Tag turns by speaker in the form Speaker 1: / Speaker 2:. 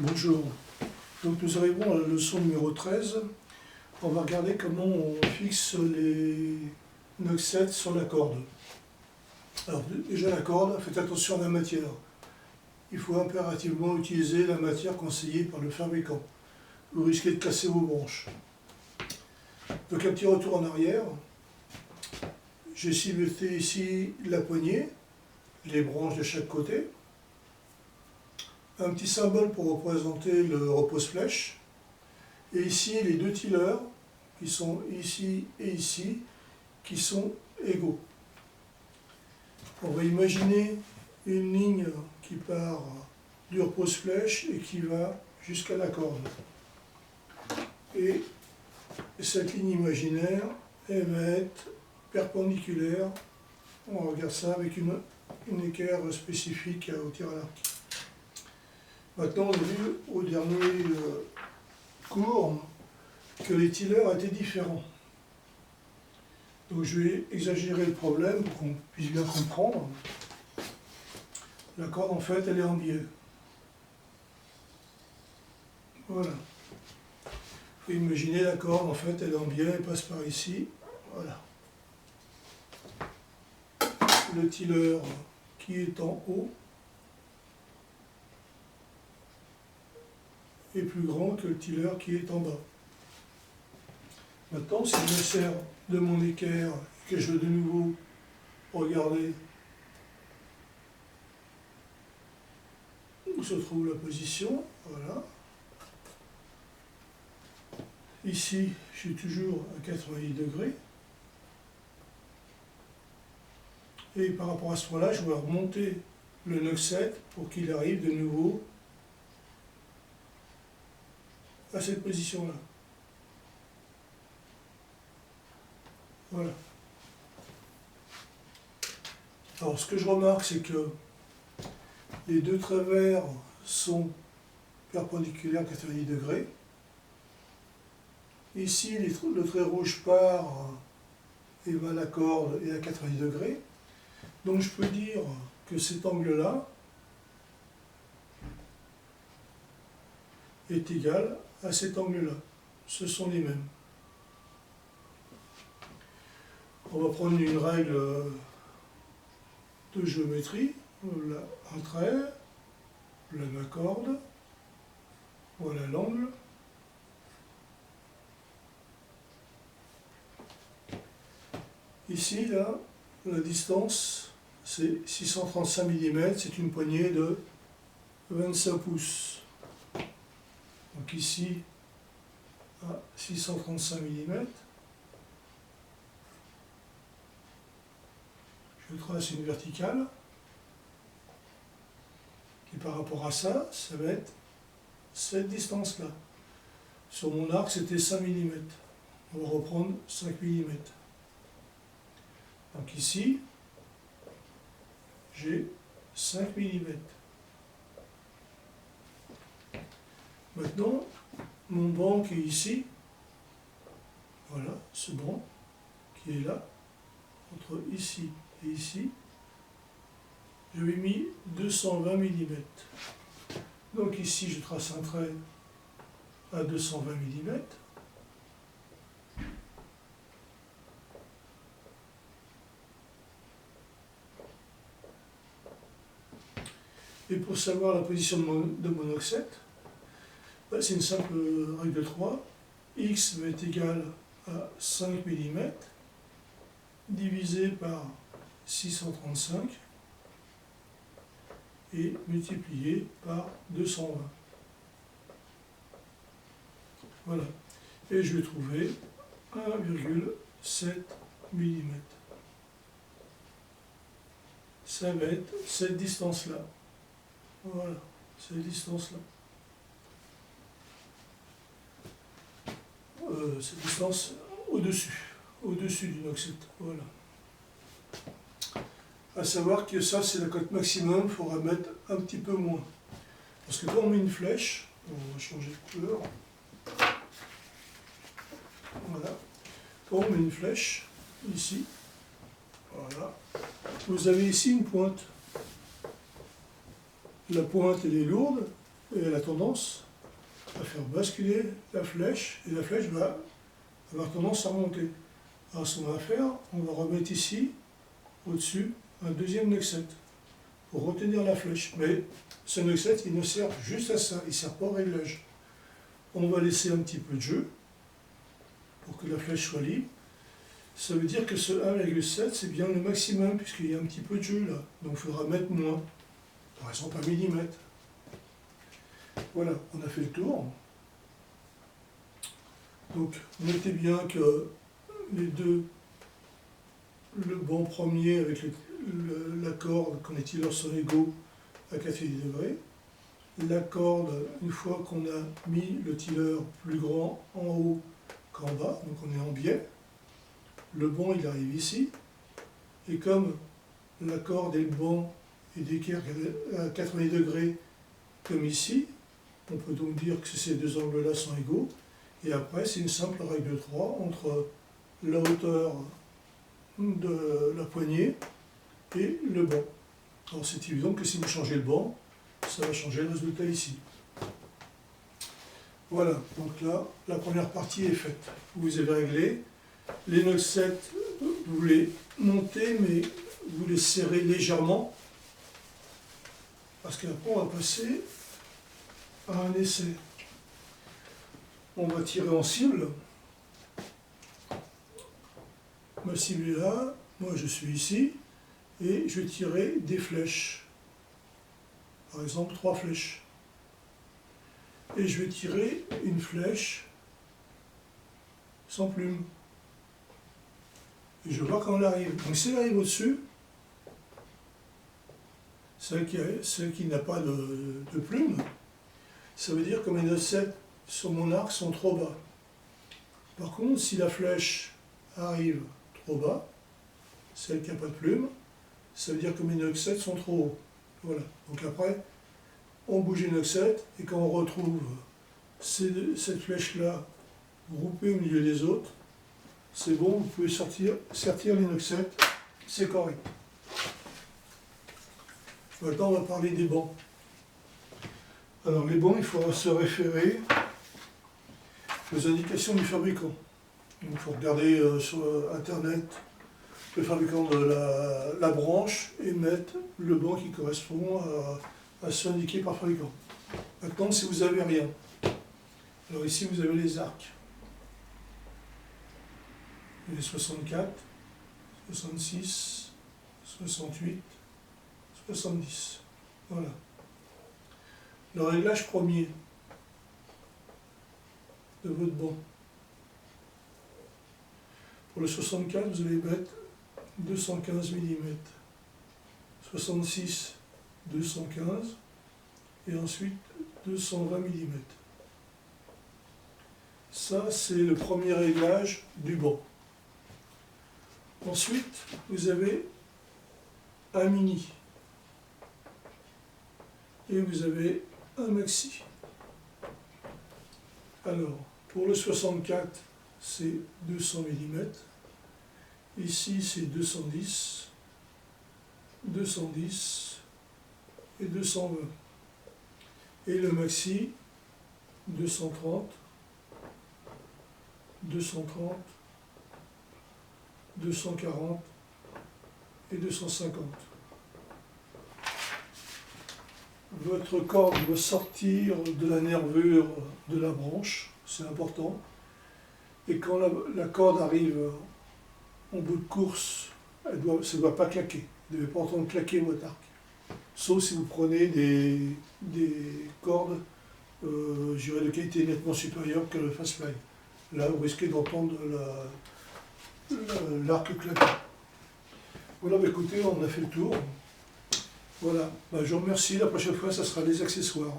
Speaker 1: Bonjour. Donc nous arrivons à la leçon numéro 13. On va regarder comment on fixe les noxets sur la corde. Alors déjà la corde, faites attention à la matière. Il faut impérativement utiliser la matière conseillée par le fabricant. Vous risquez de casser vos branches. Donc un petit retour en arrière. J'ai cimenté ici la poignée, les branches de chaque côté. Un petit symbole pour représenter le repose-flèche. Et ici, les deux tillers, qui sont ici et ici, qui sont égaux. On va imaginer une ligne qui part du repose-flèche et qui va jusqu'à la corde. Et cette ligne imaginaire, elle va être perpendiculaire. On regarde ça avec une équerre spécifique au tir à l'arc. Maintenant, on a vu au dernier cours que les tillers étaient différents. Donc je vais exagérer le problème pour qu'on puisse bien comprendre. La corde, en fait, elle est en biais. Voilà. Il faut imaginer la corde, en fait, elle est en biais, elle passe par ici. Voilà. Le tiller qui est en haut est plus grand que le tiller qui est en bas. Maintenant, si je me sers de mon équerre et que je veux de nouveau regarder où se trouve la position, voilà. Ici, je suis toujours à 90 degrés. Et par rapport à ce point-là, je vais remonter le noxet pour qu'il arrive de nouveau à cette position-là. Voilà. Alors, ce que je remarque, c'est que les deux traits verts sont perpendiculaires à 90 degrés. Ici, le trait rouge part et va à la corde et à 90 degrés. Donc, je peux dire que cet angle-là est égal à cet angle-là. Ce sont les mêmes. On va prendre une règle de géométrie. Voilà un trait, voilà ma corde, voilà l'angle. Ici, là, la distance, c'est 635 mm, c'est une poignée de 25 pouces. Donc ici, à 635 mm, je trace une verticale. Et par rapport à ça, ça va être cette distance-là. Sur mon arc, c'était 5 mm. On va reprendre 5 mm. Donc ici, j'ai 5 mm. Maintenant, mon banc qui est ici, voilà, ce banc qui est là, entre ici et ici, je lui ai mis 220 mm. Donc ici, je trace un trait à 220 mm. Et pour savoir la position de mon noxet, c'est une simple règle de 3. X va être égal à 5 mm divisé par 635 et multiplié par 220. Voilà. Et je vais trouver 1,7 mm. Ça va être cette distance-là. Voilà, cette distance-là. Cette distance au-dessus du noxet. Voilà. À savoir que ça, c'est la cote maximum, il faudra mettre un petit peu moins. Parce que quand on met une flèche, on va changer de couleur. Voilà. Quand on met une flèche, ici, voilà, vous avez ici une pointe. La pointe, elle est lourde, et la tendance à faire basculer la flèche, et la flèche va avoir tendance à remonter. Alors ce qu'on va faire, on va remettre ici, au-dessus, un deuxième nœud pour retenir la flèche. Mais ce nœud il ne sert juste à ça, il ne sert pas au réglage. On va laisser un petit peu de jeu pour que la flèche soit libre. Ça veut dire que ce 1,7 c'est bien le maximum puisqu'il y a un petit peu de jeu là. Donc il faudra mettre moins, par exemple 1 mm. Voilà, on a fait le tour. Donc notez bien que les deux, le banc premier avec la corde quand les tilleurs sont égaux à 90 degrés. La corde, une fois qu'on a mis le tiller plus grand en haut qu'en bas, donc on est en biais, le banc il arrive ici, et comme la corde et le banc est d'équerre à 80 degrés comme ici, on peut donc dire que ces deux angles-là sont égaux, et après c'est une simple règle de 3 entre la hauteur de la poignée et le banc. Alors c'est évident que si vous changez le banc, ça va changer le résultat ici. Voilà, donc là, la première partie est faite. Vous avez réglé. Les nœuds 7, vous les montez, mais vous les serrez légèrement. Parce qu'après, on va passer à un essai. On va tirer en cible. Ma cible est là, moi je suis ici, et je vais tirer des flèches. Par exemple, 3 flèches. Et je vais tirer une flèche sans plume. Et je vois quand elle arrive. Donc si elle arrive au-dessus, celle qui n'a pas de plume, ça veut dire que mes nœuds 7 sur mon arc sont trop bas. Par contre, si la flèche arrive trop bas, celle qui n'a pas de plume, ça veut dire que mes nœuds 7 sont trop hauts. Voilà. Donc après, on bouge les nœuds 7 et quand on retrouve cette flèche-là groupée au milieu des autres, c'est bon, vous pouvez sortir les nœuds 7, c'est correct. Maintenant, on va parler des bancs. Alors, les bancs, il faudra se référer aux indications du fabricant. Donc, il faut regarder sur Internet le fabricant de la branche et mettre le banc qui correspond à ce indiqué par fabricant. Maintenant, si vous n'avez rien, alors ici, vous avez les arcs. Les 64, 66, 68, 70. Voilà. Le réglage premier de votre banc. Pour le 64, vous allez mettre 215 mm. 66, 215. Et ensuite 220 mm. Ça, c'est le premier réglage du banc. Ensuite, vous avez un mini. Et vous avez un maxi. Alors, pour le 64, c'est 200 mm. Ici, c'est 210, 210 et 220. Et le maxi, 230, 230, 240 et 250. Votre corde doit sortir de la nervure de la branche, c'est important. Et quand la corde arrive en bout de course, ça ne doit pas claquer. Vous ne devez pas entendre claquer votre arc. Sauf si vous prenez des cordes, je dirais, de qualité nettement supérieure que le Fastfly. Là, vous risquez d'entendre l'arc claquer. Voilà, bah écoutez, on a fait le tour. Voilà, bah, je vous remercie. La prochaine fois, ça sera les accessoires.